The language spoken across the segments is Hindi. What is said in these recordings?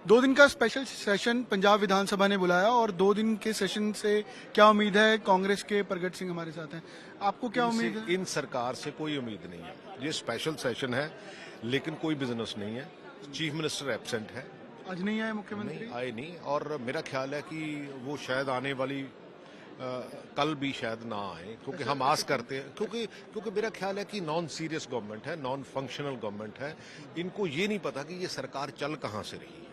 2 दिन का स्पेशल सेशन पंजाब विधानसभा ने बुलाया और 2 दिन के सेशन से क्या उम्मीद है? कांग्रेस के प्रगट सिंह हमारे साथ हैं, आपको क्या उम्मीद है? इन सरकार से कोई उम्मीद नहीं है। ये स्पेशल सेशन है लेकिन कोई बिजनेस नहीं है। चीफ मिनिस्टर एब्सेंट है, आज नहीं आए मुख्यमंत्री? नहीं आए नहीं, और मेरा ख्याल है कि वो शायद आने वाली कल भी शायद ना आए, क्योंकि हम आस करते हैं, क्योंकि मेरा ख्याल है कि नॉन सीरियस गवर्नमेंट है, नॉन फंक्शनल गवर्नमेंट है। इनको ये नहीं पता कि ये सरकार चल कहां से रही है,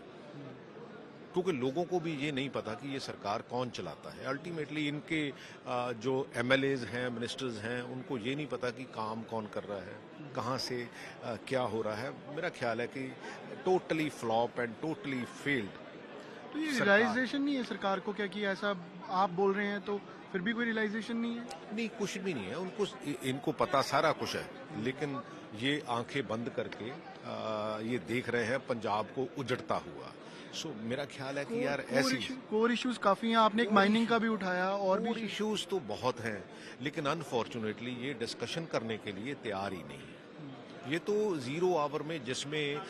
क्योंकि लोगों को भी ये नहीं पता कि ये सरकार कौन चलाता है। अल्टीमेटली इनके जो एमएलएज हैं, मिनिस्टर्स हैं, उनको ये नहीं पता कि काम कौन कर रहा है, कहां से क्या हो रहा है। मेरा ख्याल है कि totally flop and totally failed. तो ये रियलाइजेशन नहीं है सरकार को क्या कि ऐसा आप बोल रहे हैं, तो फिर भी कोई रियलाइजेशन नहीं है? नहीं, कुछ भी नहीं है उनको, इनको पता सारा कुछ है, लेकिन ये आंखें बंद करके ये देख रहे हैं पंजाब को उजड़ता हुआ। सो मेरा ख्याल है कि यार ऐसी कोर इश्यूज काफी हैं, आपने एक माइनिंग का भी उठाया और भी इश्यूज तो बहुत हैं, लेकिन अनफॉर्चुनेटली ये डिस्कशन करने के लिए तैयार ही नहीं है। ये तो 0 आवर में, जिसमें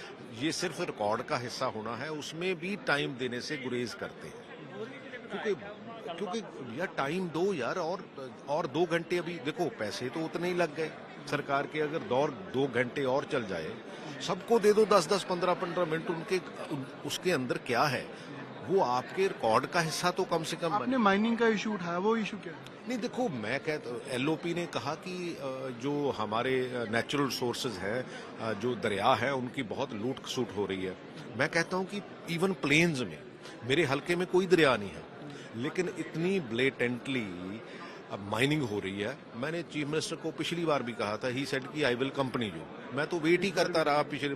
ये सिर्फ रिकॉर्ड का हिस्सा होना है, उसमें भी टाइम देने से गुरेज करते हैं, क्योंकि यार टाइम दो यार, और 2 घंटे अभी देखो, पैसे तो उतने ही लग गए सरकार के, अगर 2 घंटे और चल जाए, सबको दे दो 10-10, 15-15 मिनट, उनके उसके अंदर क्या है, वो आपके रिकॉर्ड का हिस्सा तो कम से कम। आपने माइनिंग का इशू उठाया, वो इशू क्या है? नहीं देखो, मैं कहता, एलओपी ने कहा कि जो हमारे नेचुरल सोर्सेज हैं, जो दरिया है, उनकी बहुत लूट खसूट हो रही है। मैं कहता हूं कि इवन प्लेन्स में, मेरे हलके में कोई दरिया नहीं है, लेकिन इतनी ब्लेटेंटली अब माइनिंग हो रही है। मैंने चीफ मिनिस्टर को पिछली बार भी कहा था, ही सेड कि आई विल कंपनी यू। मैं तो वेट ही करता रहा पिछले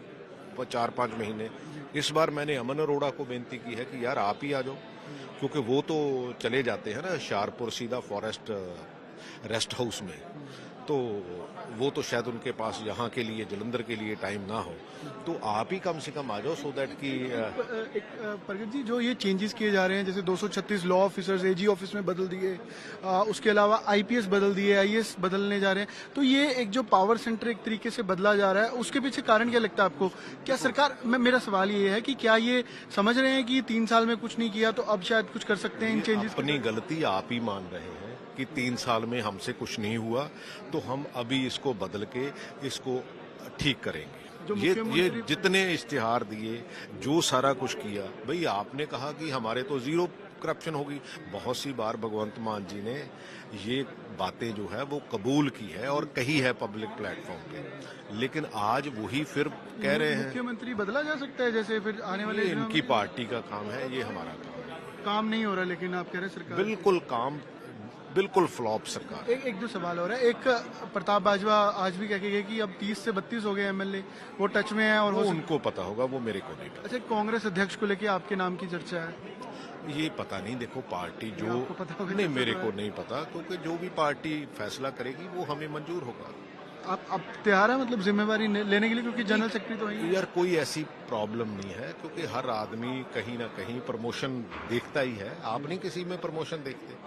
4-5 महीने। इस बार मैंने अमन अरोड़ा को बेनती की है कि यार आप ही आ जाओ, क्योंकि वो तो चले जाते हैं ना शाहपुर सीधा फॉरेस्ट रेस्ट हाउस में, तो वो तो शायद उनके पास यहाँ के लिए, जलंधर के लिए टाइम ना हो, तो आप ही कम से कम आ जाओ, सो दैट कि प्रगट जी, जो ये चेंजेस किए जा रहे हैं, जैसे 236 लॉ ऑफिसर्स एजी ऑफिस में बदल दिए, उसके अलावा आईपीएस बदल दिए, आईएएस बदलने जा रहे हैं, तो ये एक जो पावर सेंटर एक तरीके से बदला जा रहा है, उसके पीछे कारण क्या लगता है आपको? क्या सरकार, मेरा सवाल ये है कि क्या ये समझ रहे हैं कि 3 साल में कुछ नहीं किया तो अब शायद कुछ कर सकते हैं इन चेंजेस? अपनी गलती आप ही मान रहे हैं कि 3 साल में हमसे कुछ नहीं हुआ, तो हम अभी इसको बदल के इसको ठीक करेंगे। ये जितने इश्तिहार दिए, जो सारा कुछ किया, भाई आपने कहा कि हमारे तो 0 करप्शन होगी। बहुत सी बार भगवंत मान जी ने ये बातें जो है वो कबूल की है और कही है पब्लिक प्लेटफॉर्म पे, लेकिन आज वही फिर कह रहे हैं। मुख्यमंत्री बदला जा सकता है जैसे फिर आने वाले दिनों में? इनकी पार्टी का काम है, ये हमारा काम नहीं हो रहा, लेकिन आप कह रहे हैं सरकार बिल्कुल फ्लॉप सरकार। एक दो सवाल हो रहा है। एक, प्रताप बाजवा आज भी कह के गए कि अब 30 से 32 हो गए एमएलए, वो टच में है और वो उनको पता होगा, वो मेरे को नहीं पता। अच्छा, कांग्रेस अध्यक्ष को लेके आपके नाम की चर्चा है? ये पता नहीं, देखो पार्टी जो, नहीं, मेरे को नहीं पता, क्योंकि जो भी पार्टी फैसला करेगी वो हमें मंजूर होगा। आप तैयार है मतलब जिम्मेवारी लेने के लिए, क्योंकि जनरल सेक्रेटरी तो है यार, कोई ऐसी प्रॉब्लम नहीं है, क्योंकि हर आदमी कहीं ना कहीं प्रमोशन देखता ही है। आप नहीं किसी में प्रमोशन देखते,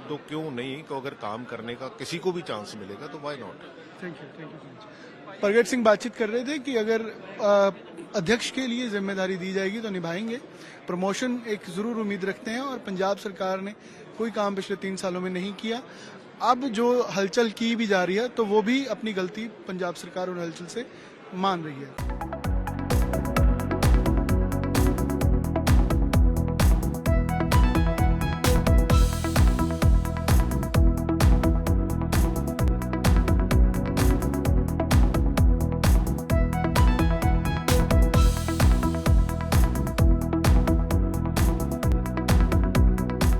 तो क्यों नहीं, को अगर काम करने का किसी को भी चांस मिलेगा तो व्हाई नॉट। Thank you. प्रगट सिंह बातचीत कर रहे थे कि अगर अध्यक्ष के लिए जिम्मेदारी दी जाएगी तो निभाएंगे, प्रमोशन एक जरूर उम्मीद रखते हैं, और पंजाब सरकार ने कोई काम पिछले 3 सालों में नहीं किया। अब जो हलचल की भी जा रही है, तो वो भी अपनी गलती पंजाब सरकार और हलचल से मान रही है।